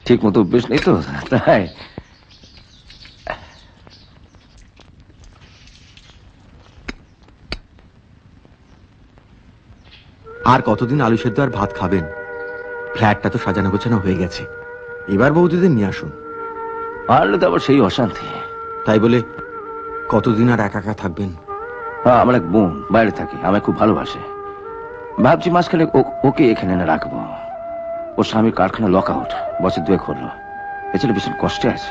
ঠিক মতো অভ্যেস নেই তো, তাই। আর কতদিন আলু সেদ্ধ আর ভাত খাবেন? ফ্ল্যাটটা তো সাজানো গোছানো হয়ে গেছে, এবার বৌদিদের নিয়ে আসুন। পারলে তো আবার সেই অশান্তি। তাই বলে কতদিন আর একা একা থাকবেন? আমার এক বোন বাইরে থাকে, আমায় খুব ভালোবাসে। ভাবছি মাঝখানে ওকে এখানে এনে রাখবো। ওর স্বামীর কারখানা লক আউট, বছর 2 হলো। এ ছেলে ভীষণ কষ্টে আছে।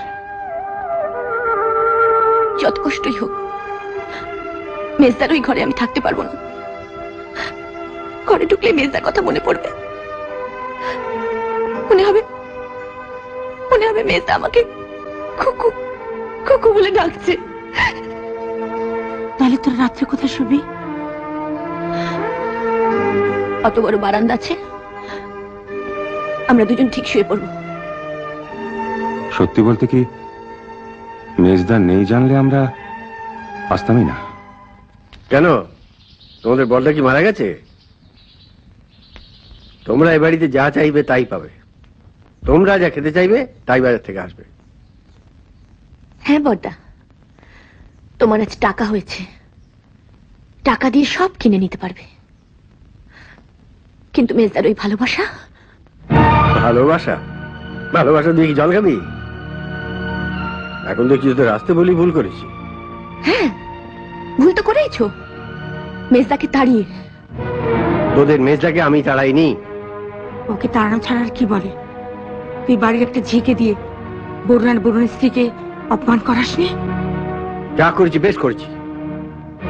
যত কষ্টই হোক, মেজদার ওই ঘরে আমি থাকতে পারবো না। ঘরে ঢুকলে মেজদার কথা মনে পড়বে, মনে হবে মেজদা আমাকে খুকু খুকু বলে ডাকছে। তাহলে তোর রাত্রে কোথায় শুবি? অত বড় বারান্দা আছে, আমরা দুজন ঠিক শুয়ে পড়বো। সত্যি বলতে কি, মেজদা নেই জানলে আমরা আসতামই না। কেন, তোমাদের বড়টা কি মারা গেছে? তোমরা এ বাড়িতে যা চাইবে তাই পাবে, তোমরা যা খেতে চাইবে তাই বাজার থেকে আসবে। হ্যাঁ বড়দা, তোমার আজ টাকা হয়েছে, টাকা দিয়ে সব কিনে নিতে পারবে। কিন্তু মেজদার ওই ভালোবাসা, ভালোবাসা ভালোবাসা দিয়ে কি জল খাবি? এখন তো কিছু তো রাস্তে বলি ভুল করেছি। হ্যাঁ ভুল তো করেইছ, মেজদাকে তাড়িয়ে। তোদের মেজদাকে আমি তাড়াইনি। ওকে তাড়ানো ছাড়া আর কি বলে? তুই বাড়ির একটা ঝিকে দিয়ে বরুণের স্ত্রীকে অপমান করাসনি? যা করেছি বেশ করেছি।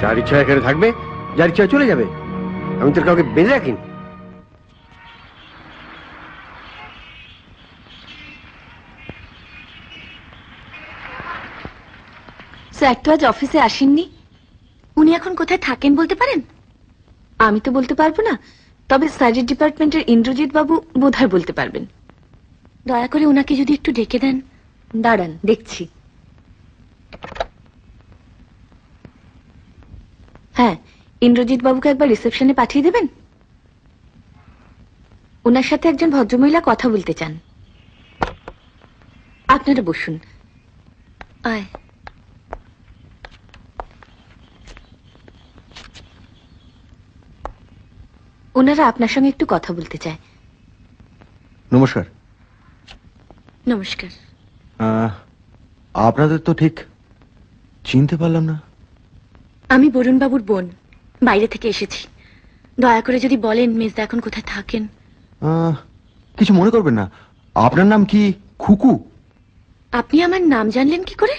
যার ইচ্ছা এখানে থাকবে, যার ইচ্ছা চলে যাবে। আমি তোর কাউকে বেঁধে রাখিনি। স্যার তো আজ অফিসে আসেননি, উনি এখন কোথায় থাকেন বলতে পারেন? আমি তো বলতে পারবো না, তবে স্টাডি ডিপার্টমেন্টের ইন্দ্রজিৎ বাবু বোধহয় বলতে পারবেন। দয়া করে ওনাকে যদি একটু ডেকে দেন। দাঁড়ান দেখছি। হ্যাঁ, ইন্দ্রজিৎ বাবুকে একবার রিসেপশনে পাঠিয়ে দেবেন। ওনার সাথে একজন ভদ্রমহিলা কথা বলতে চান। আপনারা বসুন। আয়। ওনারা আপনার সঙ্গে একটু কথা বলতে চায়। নমস্কার। নমস্কার। আপনাদের তো ঠিক চিনতে পারলাম না। আমি বরুণ বাবুর বোন, বাইরে থেকে এসেছি। দয়া করে যদি বলেন মেজদা এখন কোথায় থাকেন। কিছু মনে করবেন না, আপনার নাম কি? খুকু। আপনি আমার নাম জানলেন কি করে?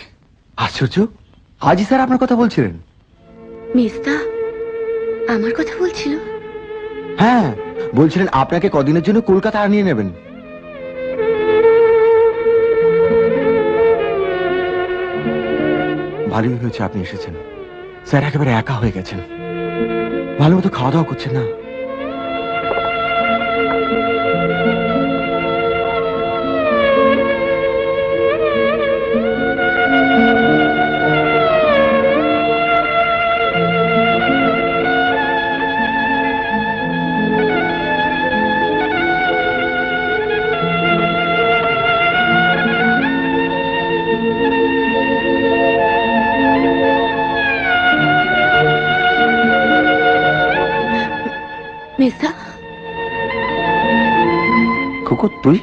আশ্চর্য, আজই স্যার আপনার কথা বলছিলেন। মেজদা আমার কথা বলছিল? হ্যাঁ, বলছিলেন আপনাকে কদিনের জন্য কলকাতা আনিয়ে নেবেন। ভালোই হয়েছে আপনি এসেছেন। স্যার একেবারে একা হয়ে গেছেন, ভালো মতো খাওয়া দাওয়া করছেন না। মেজদা। খুকু তুই?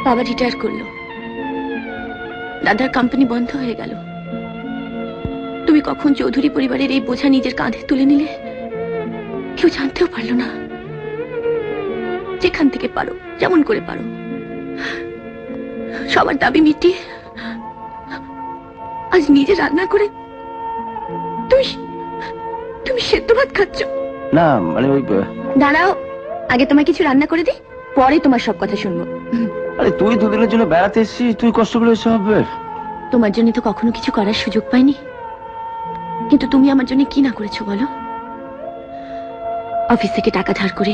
বাবা রিটায়ার করলো, দাদার কোম্পানি বন্ধ হয়ে গেল। তুমি কখন চৌধুরী পরিবারের এই বোঝা নিজের কাঁধে তুলে নিলে কেউ জানতেও পারলো না। যেখান থেকে পারো, যেমন করে পারো, সবার দাবি মিটিয়ে আজ নিজে রান্না করে তুমি সেদ্ধ ভাত খাচ্ছ। না মানে ওই। দাঁড়াও, আগে তোমায় কিছু রান্না করে দিই, পরে তোমার সব কথা শুনবো। আরে তুই দুদিনের জন্য বেড়াতে এসেছিস, তুই কষ্ট করে এসে হবে? তোমার জন্য তো কখনো কিছু করার সুযোগ পাইনি, কিন্তু তুমি আমার জন্য কি না করেছো বলো? অফিস থেকে টাকা ধার করে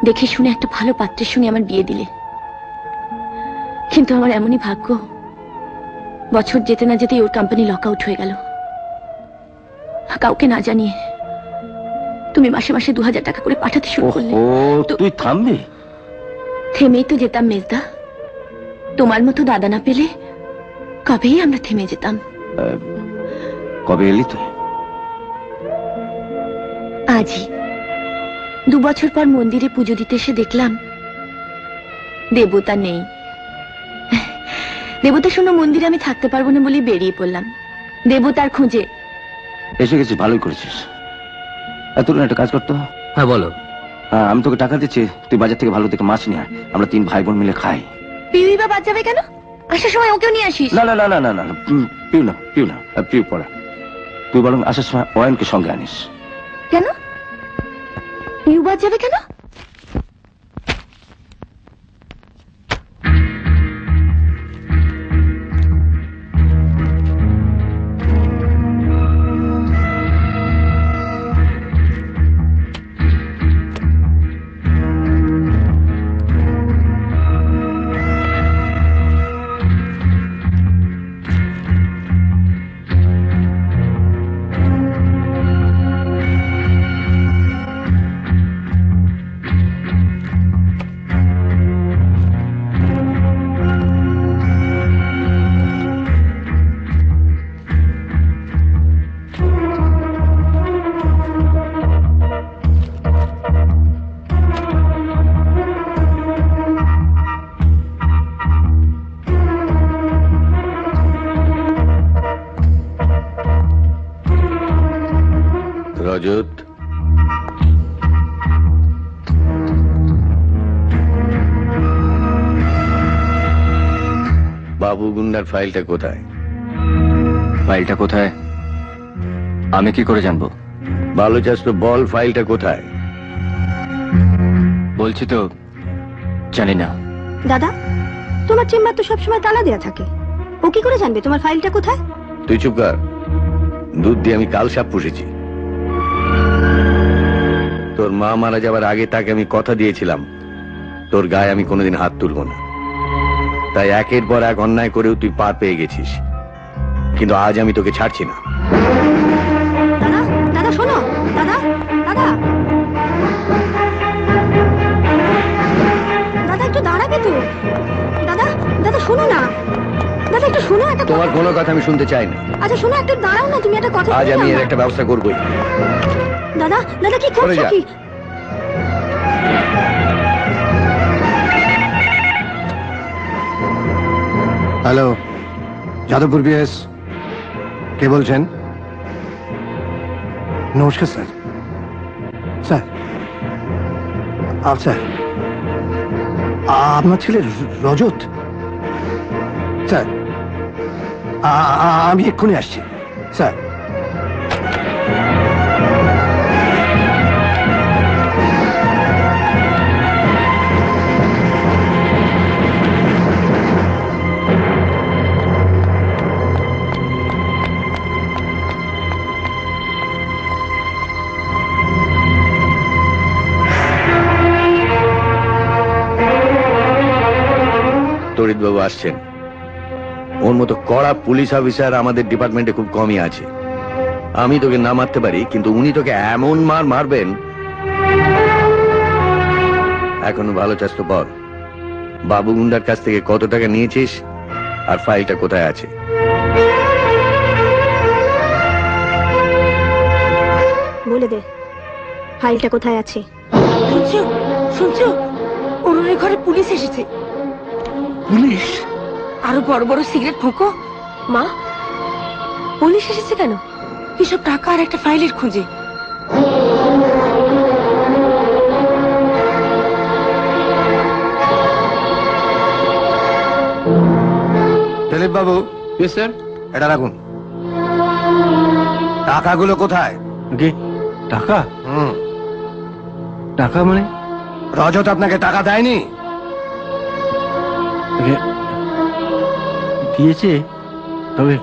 দেখে শুনে একটা ভালো পাত্রের সঙ্গে আমার বিয়ে দিলে। কিন্তু আমার এমনই ভাগ্য, বছর যেতে না যেতেই ওর কোম্পানি লক আউট হয়ে গেল। কাউকে না জানিয়ে তুমি মাসে মাসে 2000 টাকা করে পাঠাতে শুরু করলে। ও তুই থামবি? থেমেই তো যেতাম মেজদা। তোমার মতো দাদা না পেলে কবেই আমরা থেমে যেতাম। কবে এলি তুই? আজই। 2 বছর পর মন্দিরে পুজো দিতে এসে দেখলাম দেবতা নেই। দেবতা শোনো মন্দিরে আমি থাকতে পারবো না বলে বেরিয়ে পড়লাম দেবতার খোঁজে। এসে গেছিস, ভালোই করেছিস। তোর একটা কাজ করতো। হ্যাঁ বলো। আমি তোকে টাকা দিচ্ছি, তুই বাজার থেকে ভালো থেকে মাছ নিয়ে আয়, আমরা 3 ভাই বোন মিলে খাই। পিউই বা বাদ যাবে কেন? আসার সময় ওকেও নিয়ে আসিস। না না না না না না, পিউ না, পিউ না, পিউ পড়া। তুই বরং আসার সময় অয়নকে সঙ্গে আনিস। কেন পিউ বাদ যাবে কেন? রজত, বাবু গুন্ডার ফাইলটা কোথায়? ফাইলটা কোথায় আমি কি করে জানবো? ভালো চাস তো বল, ফাইলটা কোথায়? বলছি তো জানি না। দাদা, তোমার চেম্বার তো সবসময় তালা দেওয়া থাকে, ও কি করে জানবে তোমার ফাইলটা কোথায়? তুই চুপ কর। দুধ দিয়ে আমি কাল সাপ পুষেছি। তোর মা মারা যাবার আগে তাকে আমি কথা দিয়েছিলাম তোর গায়ে আমি কোনোদিন হাত তুলবো না। তাই একের পর এক অন্যায় করেও তুই পার পেয়ে গেছিস, কিন্তু আজ আমি তোকে ছাড়ছি না। দাদা, দাদা শোনো, দাদা, দাদা, দাদা একটু দাঁড়াবে তো? দাদা, দাদা শোনো না, দাদা একটু শোনো একটা কথা। তোমার কোনো কথা আমি শুনতে চাই না। আচ্ছা শোনো, একটু দাঁড়াও না, তুমি একটা কথা আজ শোনো আমি না। এর একটা ব্যবস্থা করবোই। দাদা, দাদা কি সরে করছো যা। কি? হ্যালো, যাদবপুর বিএস, কে বলছেন? নমস্কার স্যার। স্যার, আচ্ছা, আপনার ছেলে রজত? স্যার, আমি এক্ষুনি আসছি স্যার। তড়িৎবাবু আসছেন। ওর মতো কড়া পুলিশ অফিসার আমাদের ডিপার্টমেন্টে খুব কমই আছে। আমি তোকে না মারতে পারি, কিন্তু উনি তোকে এমন মার মারবেন। এখনো ভালো চাস তো বল, বাবু গুন্ডার কাছ থেকে কত টাকা নিয়েছিস আর ফাইলটা কোথায় আছে? বলে দে ফাইলটা কোথায় আছে। শুনছো শুনছো, অরুণের ঘরে পুলিশ এসেছে। পুলিশ? আরো বড় বড় সিগারেট ফোঁকো। মা, পুলিশ এসেছে কেন? এসব টাকা আর একটা ফাইলের খোঁজে। দিলীপ বাবু। স্যার। এটা রাখুন। টাকাগুলো কোথায়? কি টাকা? টাকা মানে? রজত আপনাকে টাকা দেয়নি? দিয়েছে, তবে